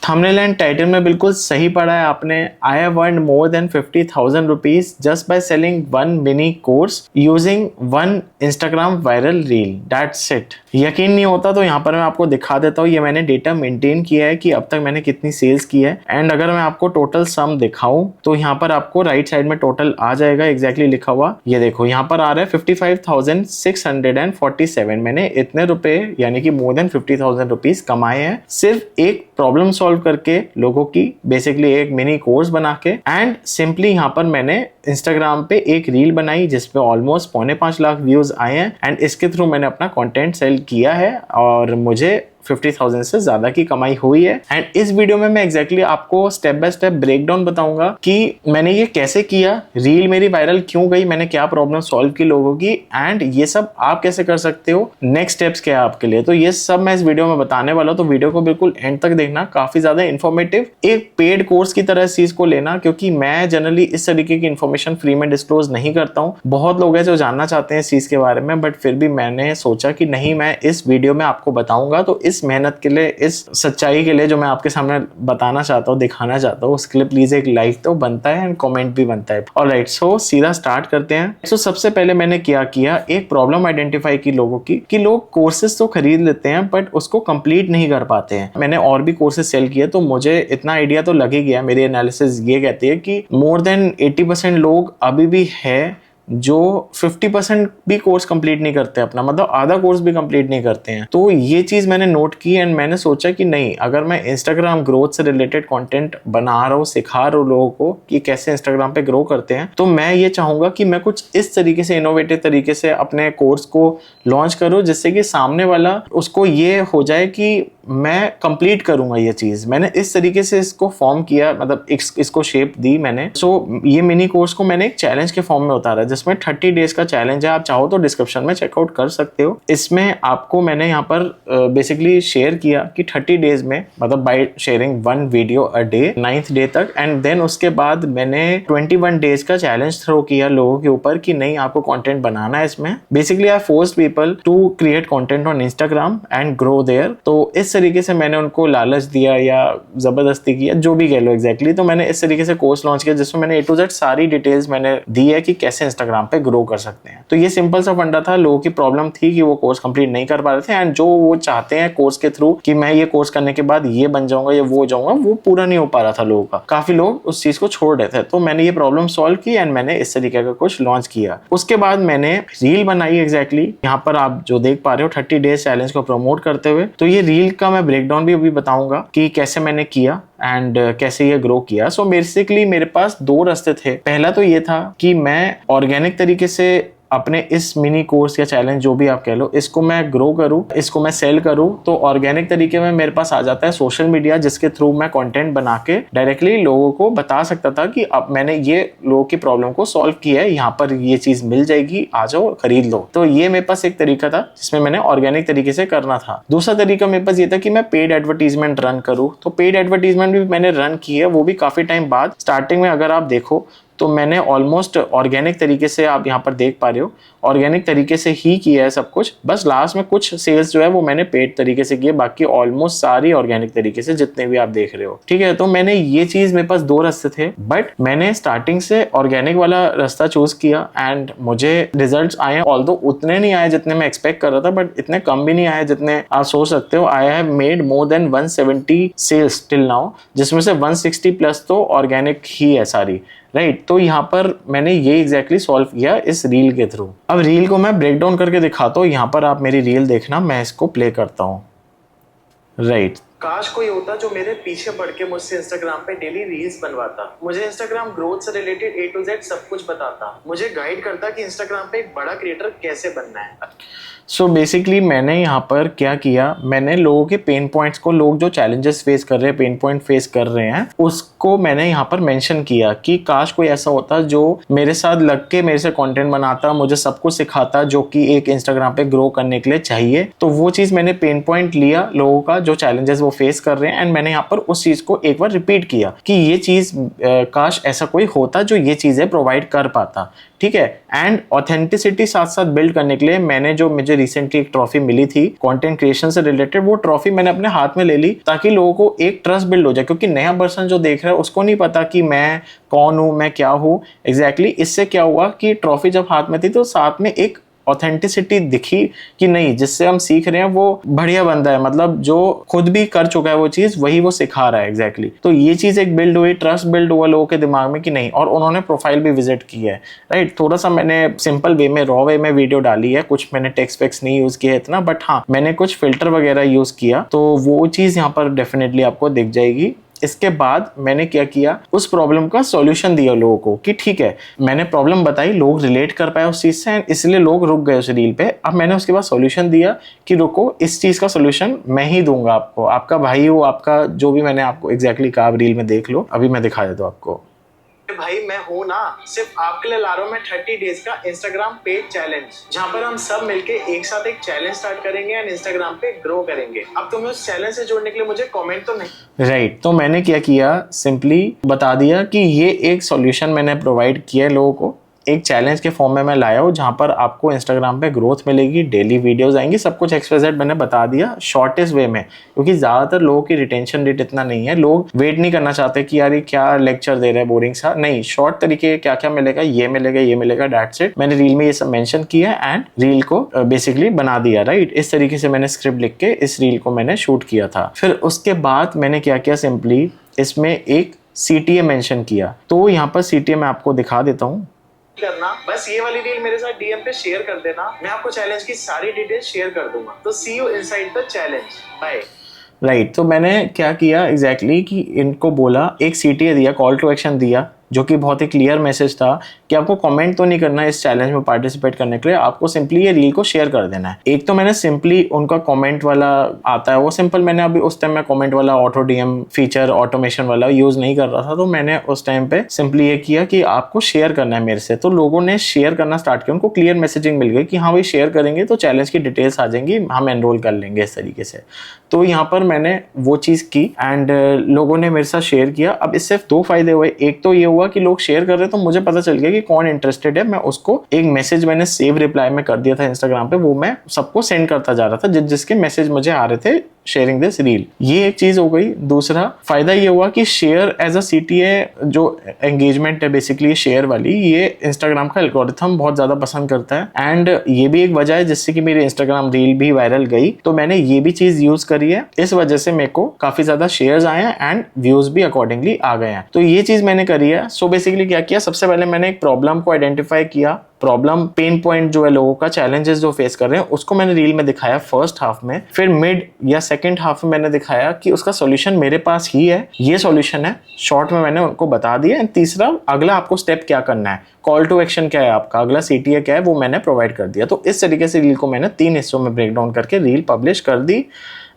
Thumbnail and title में बिल्कुल सही पढ़ा है आपने। I have earned more than 50,000 rupees just by selling one mini course using one Instagram viral reel, that's it. यकीन नहीं होता तो यहाँ पर मैं आपको दिखा देता हूँ। ये मैंने डेटा मेंटेन किया है कि अब तक मैंने कितनी सेल्स की है। एंड अगर मैं आपको टोटल सम दिखाऊं तो यहाँ पर आपको राइट साइड में टोटल आ जाएगा एग्जैक्टली लिखा हुआ। ये देखो यहाँ पर आ रहा है 55,647। मैंने इतने रुपए यानी कि मोर देन 50,000 रुपीज कमाए हैं सिर्फ एक प्रॉब्लम सॉल्व करके, लोगों की बेसिकली एक मिनी कोर्स बना के। एंड सिंपली यहाँ पर मैंने इंस्टाग्राम पे एक रील बनाई जिसपे ऑलमोस्ट 4.5 लाख व्यूज आए हैं एंड इसके थ्रू मैंने अपना कंटेंट सेल किया है और मुझे 50,000 से ज्यादा की कमाई हुई है। एंड इस वीडियो में मैं एग्जैक्टली आपको स्टेप बाय स्टेप ब्रेकडाउन बताऊंगा कि मैंने ये कैसे किया, रील मेरी वायरल क्यों गई, मैंने क्या प्रॉब्लम सॉल्व की लोगों की, एंड ये सब आप कैसे कर सकते हो, नेक्स्ट स्टेप्स क्या है आपके लिए। तो ये सब मैं इस वीडियो में बताने वाला हूं, तो वीडियो को बिल्कुल एंड तक देखना, काफी ज्यादा इन्फॉर्मेटिव। एक पेड कोर्स की तरह इस चीज को लेना, क्योंकि मैं जनरली इस तरीके की इन्फॉर्मेशन फ्री में डिस्क्लोज नहीं करता हूँ। बहुत लोग हैं जो जानना चाहते हैं इस चीज के बारे में, बट फिर भी मैंने सोचा कि नहीं, मैं इस वीडियो में आपको बताऊंगा। तो इस मेहनत के लिए, इस सच्चाई के लिए जो मैं आपके सामने बताना चाहता हूँ, दिखाना चाहता हूँ, उसके लिए प्लीज एक लाइक तो बनता है एंड कमेंट भी बनता है। ऑलराइट, सो सीधा स्टार्ट करते हैं। सो सबसे पहले मैंने क्या किया, एक प्रॉब्लम आइडेंटिफाई की लोगों की कि लोग कोर्सेज तो खरीद लेते हैं बट उसको कंप्लीट नहीं कर पाते हैं। मैंने और भी कोर्सेज सेल किए तो मुझे इतना आइडिया तो लग ही गया। मेरी एनालिसिस ये कहती है कि मोर देन 80% लोग अभी भी है जो 50% भी कोर्स कंप्लीट नहीं करते अपना, मतलब आधा कोर्स भी कंप्लीट नहीं करते हैं। तो ये चीज मैंने नोट की एंड मैंने सोचा कि नहीं, अगर मैं इंस्टाग्राम ग्रोथ से रिलेटेड कंटेंट बना रहा हूँ, सिखा रहा हूँ लोगों को कि कैसे इंस्टाग्राम पे ग्रो करते हैं, तो मैं ये चाहूंगा कि मैं कुछ इस तरीके से इनोवेटिव तरीके से अपने कोर्स को लॉन्च करूँ जिससे कि सामने वाला उसको ये हो जाए कि मैं कंप्लीट करूंगा ये चीज। मैंने इस तरीके से इसको फॉर्म किया, मतलब इसको शेप दी मैंने। सो ये मिनी कोर्स को मैंने एक चैलेंज के फॉर्म में उतारा जिसमें 30 डेज का चैलेंज है। आप चाहो तो डिस्क्रिप्शन में चेकआउट कर सकते हो। इसमें आपको मैंने यहाँ पर बेसिकली शेयर किया कि 30 डेज में, मतलब by sharing one video a day 9th day तक, एंड देन उसके बाद मैंने 21 डेज का चैलेंज थ्रो किया लोगों के ऊपर कि नहीं, आपको कंटेंट बनाना है इसमें। Basically I forced people to create content on Instagram and grow there. तो इस तरीके से मैंने उनको लालच दिया या जबरदस्ती किया, जो भी कह लो एग्जैक्टली। तो मैंने इस तरीके से कोर्स लॉन्च किया जिसमें मैंने A to Z सारी डिटेल्स मैंने दी है कि कैसे इंस्टाग्राम पे ग्रो कर सकते हैं। तो ये सिंपल सा फंडा था। लोगों की प्रॉब्लम थी कि वो कोर्स कंप्लीट नहीं कर पा रहे थे एंड जो वो चाहते हैं कोर्स के थ्रू कि मैं ये कोर्स करने के बाद ये बन जाऊंगा या वो जाऊंगा, वो पूरा नहीं हो पा रहा था लोगों का। काफी लोग उस चीज को छोड़ रहे थे। तो मैंने ये प्रॉब्लम सॉल्व की एंड मैंने इस तरीके का कुछ लॉन्च किया। उसके बाद मैंने रील बनाई एग्जैक्टली यहाँ पर आप जो देख पा रहे हो 30 डेज चैलेंज को प्रमोट करते हुए। तो ये रील का मैं ब्रेकडाउन भी अभी बताऊंगा कि कैसे मैंने किया एंड कैसे ये ग्रो किया। सो बेसिकली मेरे पास दो रास्ते थे। पहला तो ये था कि मैं ऑर्गेनिक तरीके से अपने इस मिनी कोर्स या चैलेंज जो भी आप कह लो, इसको मैं ग्रो करूं, इसको मैं सेल करूं। तो ऑर्गेनिक तरीके में मेरे पास आ जाता है सोशल मीडिया, जिसके थ्रू मैं कंटेंट बना के डायरेक्टली लोगों को बता सकता था कि अब मैंने ये लोगों की प्रॉब्लम को सॉल्व किया है, यहाँ पर ये चीज मिल जाएगी, आ जाओ खरीद लो। तो ये मेरे पास एक तरीका था जिसमें मैंने ऑर्गेनिक तरीके से करना था। दूसरा तरीका मेरे पास ये था कि मैं पेड एडवर्टीजमेंट रन करूँ। तो पेड एडवर्टीजमेंट भी मैंने रन की है, वो भी काफी टाइम बाद। स्टार्टिंग में अगर आप देखो तो मैंने ऑलमोस्ट ऑर्गेनिक तरीके से, आप यहाँ पर देख पा रहे हो, ऑर्गेनिक तरीके से ही किया है सब कुछ। बस लास्ट में कुछ सेल्स जो है वो मैंने पेड तरीके से किए, बाकी ऑलमोस्ट सारी ऑर्गेनिक तरीके से जितने भी आप देख रहे हो। ठीक है, तो मैंने ये चीज, मेरे पास दो रास्ते थे बट मैंने स्टार्टिंग से ऑर्गेनिक वाला रास्ता चूज किया एंड मुझे रिजल्ट्स आए। ऑल्दो उतने नहीं आए जितने मैं एक्सपेक्ट कर रहा था, बट इतने कम भी नहीं आए जितने आप सोच सकते हो। I have made more than 170 sales till now, जिसमें से 160 प्लस तो ऑर्गेनिक ही है सारी। राइट, तो यहाँ पर मैंने ये एग्जैक्टली सॉल्व किया इस रील के थ्रू। अब रील को मैं ब्रेक डाउन करके दिखाता हूँ। यहाँ पर आप मेरी रील देखना, मैं इसको प्ले करता हूँ। राइट, काश कोई होता जो मेरे पीछे पड़ के मुझसे इंस्टाग्राम पे डेली रील्स बनवाता, मुझे इंस्टाग्राम ग्रोथ से रिलेटेड A to Z सब कुछ बताता, मुझे गाइड करता कि इंस्टाग्राम पे एक बड़ा क्रिएटर कैसे बनना है। सो बेसिकली मैंने यहाँ पर क्या किया, मैंने लोगों के पेन पॉइंट्स को, लोग जो चैलेंजेस फेस कर रहे हैं, पेन पॉइंट फेस कर रहे हैं, उसको मैंने यहाँ पर मेंशन किया कि काश कोई ऐसा होता जो मेरे साथ लग के मेरे से कंटेंट बनाता, मुझे सब कुछ सिखाता जो कि एक इंस्टाग्राम पे ग्रो करने के लिए चाहिए। तो वो चीज़ मैंने पेन पॉइंट लिया लोगों का, जो चैलेंजेस वो फेस कर रहे हैं, एंड मैंने यहाँ पर उस चीज को एक बार रिपीट किया कि ये चीज काश ऐसा कोई होता जो ये चीजें प्रोवाइड कर पाता, ठीक है। एंड ऑथेंटिसिटी साथ साथ बिल्ड करने के लिए मैंने जो मुझे रिसेंटली एक ट्रॉफी मिली थी कंटेंट क्रिएशन से रिलेटेड, वो ट्रॉफी मैंने अपने हाथ में ले ली ताकि लोगों को एक ट्रस्ट बिल्ड हो जाए, क्योंकि नया पर्सन जो देख रहा है उसको नहीं पता कि मैं कौन हूं, मैं क्या हूं एग्जैक्टली। इससे क्या हुआ कि ट्रॉफी जब हाथ में थी तो साथ में एक ऑथेंटिसिटी दिखी कि नहीं, जिससे हम सीख रहे हैं वो बढ़िया बंदा है, मतलब जो खुद भी कर चुका है वो चीज वही वो सिखा रहा है एग्जैक्टली। तो ये चीज एक बिल्ड हुई, ट्रस्ट बिल्ड हुआ लोगों के दिमाग में कि नहीं, और उन्होंने प्रोफाइल भी विजिट की है, राइट। थोड़ा सा मैंने सिंपल वे में, रॉ वे में वीडियो डाली है, कुछ मैंने टेक्स्ट वेक्स नहीं यूज किया इतना, बट हाँ मैंने कुछ फिल्टर वगैरह यूज किया, तो वो चीज यहाँ पर डेफिनेटली आपको दिख जाएगी। इसके बाद मैंने क्या किया, उस प्रॉब्लम का सॉल्यूशन दिया लोगों को कि ठीक है, मैंने प्रॉब्लम बताई, लोग रिलेट कर पाए उस चीज से, इसलिए लोग रुक गए उस रील पे। अब मैंने उसके बाद सॉल्यूशन दिया कि रुको, इस चीज का सॉल्यूशन मैं ही दूंगा आपको, आपका भाई हो, आपका जो भी मैंने आपको एग्जैक्टली कहा, आप रील में देख लो, अभी मैं दिखा देता हूँ आपको। भाई मैं हूँ ना, सिर्फ आपके लिए ला रहा हूँ मैं 30 डेज का इंस्टाग्राम पेज चैलेंज, जहाँ पर हम सब मिलके एक साथ एक चैलेंज स्टार्ट करेंगे एंड इंस्टाग्राम पे ग्रो करेंगे। अब तुम्हें उस चैलेंज से जोड़ने के लिए मुझे कमेंट तो नहीं, राइट। तो मैंने क्या किया, सिंपली बता दिया कि ये एक सॉल्यूशन मैंने प्रोवाइड किया है लोगों को, एक चैलेंज के फॉर्म में मैं लाया हूँ, जहाँ पर आपको इंस्टाग्राम पे ग्रोथ मिलेगी, डेली वीडियोस आएंगी, सब कुछ XYZ मैंने बता दिया शॉर्टेस्ट वे में, क्योंकि ज़्यादातर लोगों की रिटेंशन रेट इतना नहीं है, लोग वेट नहीं करना चाहते कि यार ये क्या लेक्चर दे रहे हैं बोरिंग सा, नहीं, शॉर्ट तरीके क्या क्या मिलेगा, ये मिलेगा, ये मिलेगा, दैट्स इट। मैंने रील में ये सब मेंशन किया एंड रील को बेसिकली बना दिया, राइट। इस तरीके से मैंने स्क्रिप्ट लिख के इस रील को मैंने शूट किया था। फिर उसके बाद मैंने क्या किया, सिंपली इसमें एक CTA मेंशन किया, तो यहाँ पर CTA मैं आपको दिखा देता हूँ। करना बस ये वाली रील मेरे साथ DM पे शेयर कर देना, मैं आपको चैलेंज की सारी डिटेल्स शेयर कर दूंगा। तो see you inside the challenge, bye. Right. तो मैंने क्या किया एग्जैक्टली कि इनको बोला, एक CTA दिया, कॉल टू एक्शन दिया, जो कि बहुत ही क्लियर मैसेज था कि आपको कमेंट तो नहीं करना है इस चैलेंज में पार्टिसिपेट करने के लिए, आपको सिंपली ये रील को शेयर कर देना है। एक तो मैंने सिंपली उनका कमेंट वाला आता है वो सिंपल, मैंने अभी उस टाइम में कमेंट वाला ऑटो DM फीचर ऑटोमेशन वाला यूज नहीं कर रहा था, तो मैंने उस टाइम पे सिंपली ये किया कि आपको शेयर करना है मेरे से। तो लोगों ने शेयर करना स्टार्ट किया, उनको क्लियर मैसेजिंग मिल गई कि हाँ भाई शेयर करेंगे तो चैलेंज की डिटेल्स आ जाएंगी, हम एनरोल कर लेंगे इस तरीके से। तो यहाँ पर मैंने वो चीज की एंड लोगों ने मेरे साथ शेयर किया। अब इससे 2 फायदे हुए, एक तो ये हुआ कि लोग शेयर कर रहे तो मुझे पता चल गया कि कौन इंटरेस्टेड है, मैं उसको एक मैसेज मैंने सेव रिप्लाई में कर दिया था इंस्टाग्राम पे, वो मैं सबको सेंड करता जा रहा था जिसके मैसेज मुझे आ रहे थे शेयरिंग दिस रील। ये एक चीज हो गई। दूसरा फायदा ये हुआ कि शेयर एज अ CTA जो एंगेजमेंट है बेसिकली शेयर वाली, ये इंस्टाग्राम का एल्गोरिथम बहुत ज्यादा पसंद करता है एंड ये भी एक वजह है जिससे कि मेरी इंस्टाग्राम रील भी वायरल गई। तो मैंने ये भी चीज यूज करी है, इस वजह से मेरे को काफी ज्यादा शेयर्स आए हैं एंड व्यूज भी अकॉर्डिंगली आ गए हैं। तो ये चीज मैंने करी है। सो बेसिकली क्या किया, सबसे पहले मैंने एक प्रॉब्लम को आइडेंटिफाई किया, प्रॉब्लम पेन पॉइंट जो है लोगों का, चैलेंजेस जो फेस कर रहे हैं, उसको मैंने रील में दिखाया फर्स्ट हाफ में। फिर मिड या सेकंड हाफ में मैंने दिखाया कि उसका सॉल्यूशन मेरे पास ही है, ये सॉल्यूशन है, शॉर्ट में मैंने उनको बता दिया। एंड तीसरा, अगला आपको स्टेप क्या करना है, कॉल टू एक्शन क्या है आपका, अगला CTA क्या है, वो मैंने प्रोवाइड कर दिया। तो इस तरीके से रील को मैंने 3 हिस्सों में ब्रेक डाउन करके रील पब्लिश कर दी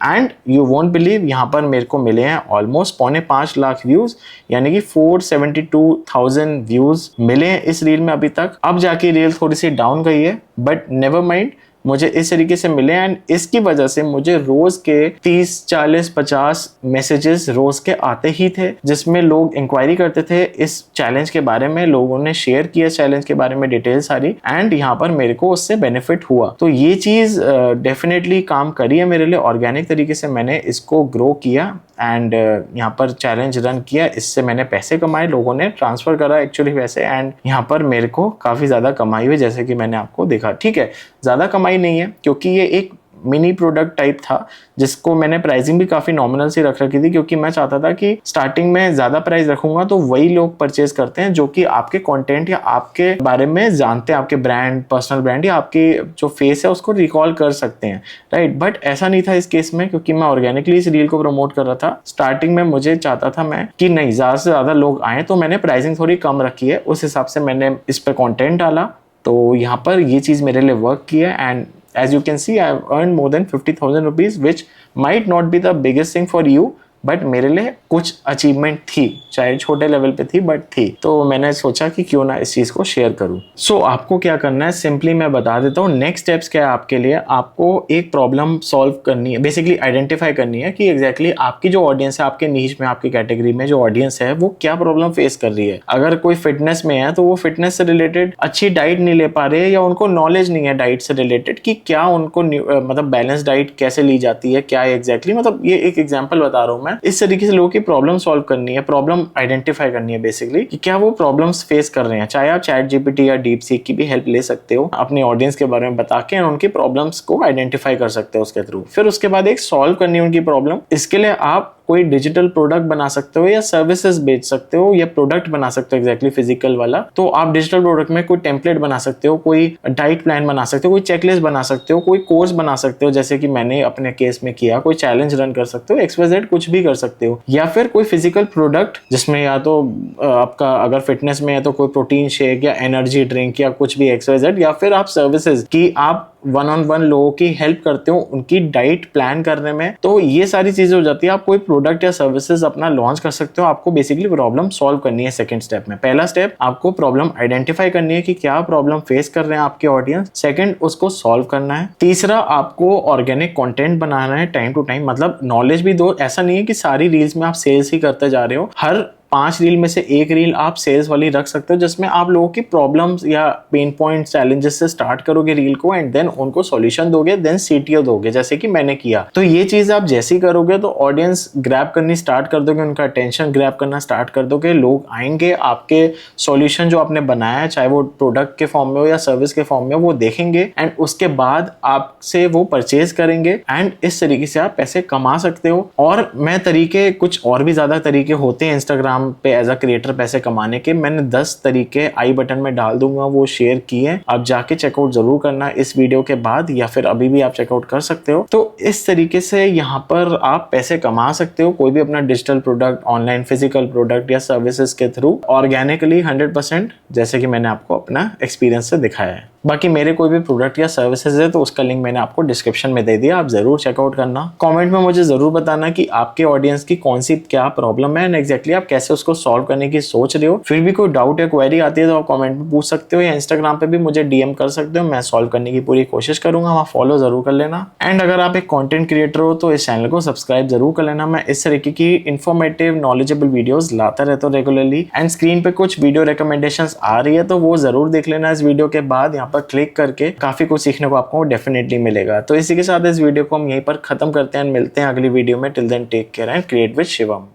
एंड यू वोंट बिलीव, यहाँ पर मेरे को मिले हैं ऑलमोस्ट 4.25 लाख व्यूज, यानी कि 472,000 व्यूज मिले हैं इस रील में अभी तक। अब जाके रील थोड़ी सी डाउन गई है, बट नेवर माइंड, मुझे इस तरीके से मिले एंड इसकी वजह से मुझे रोज के 30, 40, 50 मैसेजेस रोज के आते ही थे, जिसमें लोग इंक्वायरी करते थे इस चैलेंज के बारे में, लोगों ने शेयर किया चैलेंज के बारे में डिटेल सारी, एंड यहाँ पर मेरे को उससे बेनिफिट हुआ। तो ये चीज डेफिनेटली काम करी है मेरे लिए। ऑर्गेनिक तरीके से मैंने इसको ग्रो किया एंड यहाँ पर चैलेंज रन किया, इससे मैंने पैसे कमाए, लोगों ने ट्रांसफर करा एक्चुअली पैसे, एंड यहाँ पर मेरे को काफी ज्यादा कमाई हुई, जैसे कि मैंने आपको देखा। ठीक है, ज्यादा कमाई नहीं है क्योंकि ये एक मिनी प्रोडक्ट टाइप था, जिसको मैंने प्राइसिंग भी काफी नॉमिनल सी रख रखी थी, क्योंकि मैं चाहता था कि स्टार्टिंग में ज्यादा प्राइस रखूंगा तो वही लोग परचेज करते हैं जो कि आपके कंटेंट या आपके बारे में जानते हैं, आपके ब्रांड, पर्सनल ब्रांड या आपके जो फेस है उसको रिकॉल कर सकते हैं, राइट। बट ऐसा नहीं था इस केस में, क्योंकि मैं ऑर्गेनिकली इस रील को प्रमोट कर रहा था। स्टार्टिंग में मुझे चाहता था मैं कि नहीं, ज्यादा से ज्यादा लोग आए, तो मैंने प्राइसिंग थोड़ी कम रखी है, उस हिसाब से मैंने इस पर कॉन्टेंट डाला। तो यहाँ पर ये चीज मेरे लिए वर्क किया and as you can see, I have earned more than 50,000 rupees, which might not be the biggest thing for you, but मेरे लिए कुछ अचीवमेंट थी, चाहे छोटे लेवल पे थी बट थी। तो मैंने सोचा कि क्यों ना इस चीज को शेयर करूं। सो आपको क्या करना है, सिंपली मैं बता देता हूँ नेक्स्ट स्टेप्स क्या है आपके लिए। आपको एक प्रॉब्लम सॉल्व करनी है, बेसिकली आइडेंटिफाई करनी है कि एग्जैक्टली आपकी जो ऑडियंस है, आपके नीश में, आपकी कैटेगरी में जो ऑडियंस है वो क्या प्रॉब्लम फेस कर रही है। अगर कोई फिटनेस में है तो वो फिटनेस से रिलेटेड अच्छी डाइट नहीं ले पा रहे, या उनको नॉलेज नहीं है डाइट से रिलेटेड कि क्या उनको मतलब बैलेंस डाइट कैसे ली जाती है, क्या एग्जैक्टली मतलब ये एक एग्जांपल बता रहा हूं मैं। इस तरीके से लोगों की प्रॉब्लम सॉल्व करनी है, प्रॉब्लम आइडेंटिफाई करनी है बेसिकली कि क्या वो प्रॉब्लम्स फेस कर रहे हैं। चाहे आप चैट जीपीटी या डीप सीक की भी हेल्प ले सकते हो अपने ऑडियंस के बारे में बता के, उनकी प्रॉब्लम्स को आइडेंटिफाई कर सकते हो उसके थ्रू। फिर उसके बाद एक सॉल्व करनी है उनकी प्रॉब्लम। इसके लिए आप कोई डिजिटल प्रोडक्ट बना सकते हो या सर्विसेज बेच सकते हो या प्रोडक्ट बना सकते हो एग्जैक्टली फिजिकल वाला। तो आप डिजिटल प्रोडक्ट में कोई टेम्पलेट बना सकते हो, कोई डाइट प्लान बना सकते हो, कोई चेकलिस्ट बना सकते हो, कोई कोर्स बना सकते हो जैसे कि मैंने अपने केस में किया, कोई चैलेंज रन कर सकते हो, XYZ कुछ भी कर सकते हो। या फिर कोई फिजिकल प्रोडक्ट जिसमें या तो आपका अगर फिटनेस में है तो कोई प्रोटीन शेक या एनर्जी ड्रिंक या कुछ भी XYZ, या फिर आप सर्विसेज की आप 1-on-1 लोगों की हेल्प करते हो उनकी डाइट प्लान करने में। तो ये सारी चीजें हो जाती है। आप कोई प्रोडक्ट या सर्विसेज अपना लॉन्च कर सकते हो। आपको बेसिकली प्रॉब्लम सॉल्व करनी है सेकंड स्टेप में। पहला स्टेप आपको प्रॉब्लम आइडेंटिफाई करनी है कि क्या प्रॉब्लम फेस कर रहे हैं आपके ऑडियंस। सेकंड उसको सॉल्व करना है। तीसरा आपको ऑर्गेनिक कंटेंट बनाना है टाइम टू टाइम, मतलब नॉलेज भी दो। ऐसा नहीं है कि सारी रील्स में आप सेल्स ही करते जा रहे हो। हर 5 रील में से एक रील आप सेल्स वाली रख सकते हो जिसमें आप लोगों की प्रॉब्लम्स या पेन पॉइंट चैलेंजेस से स्टार्ट करोगे रील को, एंड देन उनको सॉल्यूशन दोगे, देन CTO दोगे जैसे कि मैंने किया। तो ये चीज आप जैसे ही करोगे तो ऑडियंस ग्रैब करनी स्टार्ट कर दोगे, उनका अटेंशन ग्रैब करना स्टार्ट कर दोगे। लोग आएंगे, आपके सॉल्यूशन जो आपने बनाया है चाहे वो प्रोडक्ट के फॉर्म में हो या सर्विस के फॉर्म में हो, वो देखेंगे एंड उसके बाद आपसे वो परचेज करेंगे एंड इस तरीके से आप पैसे कमा सकते हो। और मैं तरीके कुछ और भी ज्यादा तरीके होते हैं इंस्टाग्राम पे एज अ क्रिएटर पैसे कमाने के। मैंने 10 तरीके आई बटन में डाल दूंगा, वो शेयर किए, आप जाके चेकआउट जरूर करना इस वीडियो के बाद, या फिर अभी भी आप चेकआउट कर सकते हो। तो इस तरीके से यहाँ पर आप पैसे कमा सकते हो कोई भी अपना digital product, online physical product या सर्विसेज के थ्रू ऑर्गेनिकली 100%, जैसे कि मैंने आपको अपना एक्सपीरियंस से दिखाया है। बाकी मेरे कोई भी प्रोडक्ट या सर्विसेज है तो उसका लिंक मैंने आपको डिस्क्रिप्शन में दे दिया, आप जरूर चेकआउट करना। कमेंट में मुझे जरूर बताना कि आपके ऑडियंस की कौन सी क्या प्रॉब्लम है एंड एग्जैक्टली आप कैसे उसको सॉल्व करने की सोच रहे हो। फिर भी कोई डाउट या क्वेरी आती है तो आप कमेंट में पूछ सकते हो या इंस्टाग्राम पे भी मुझे DM कर सकते हो, मैं सॉल्व करने की पूरी कोशिश करूंगा। वहाँ फॉलो जरूर कर लेना। एंड अगर आप एक कॉन्टेंट क्रिएटर हो तो इस चैनल को सब्सक्राइब जरूर कर लेना। मैं इस तरीके की इन्फॉर्मेटिव नॉलेजेबल वीडियोस लाता रहता हूँ रेगुलरली। एंड स्क्रीन पे कुछ वीडियो रिकमेंडेशंस आ रही है तो वो जरूर देख लेना इस वीडियो के बाद। यहाँ पर क्लिक करके काफी कुछ सीखने को आपको डेफिनेटली मिलेगा। तो इसी के साथ इस वीडियो को हम यहीं पर खत्म करते हैं, मिलते हैं अगली वीडियो में। Till then take care and create with Shivam.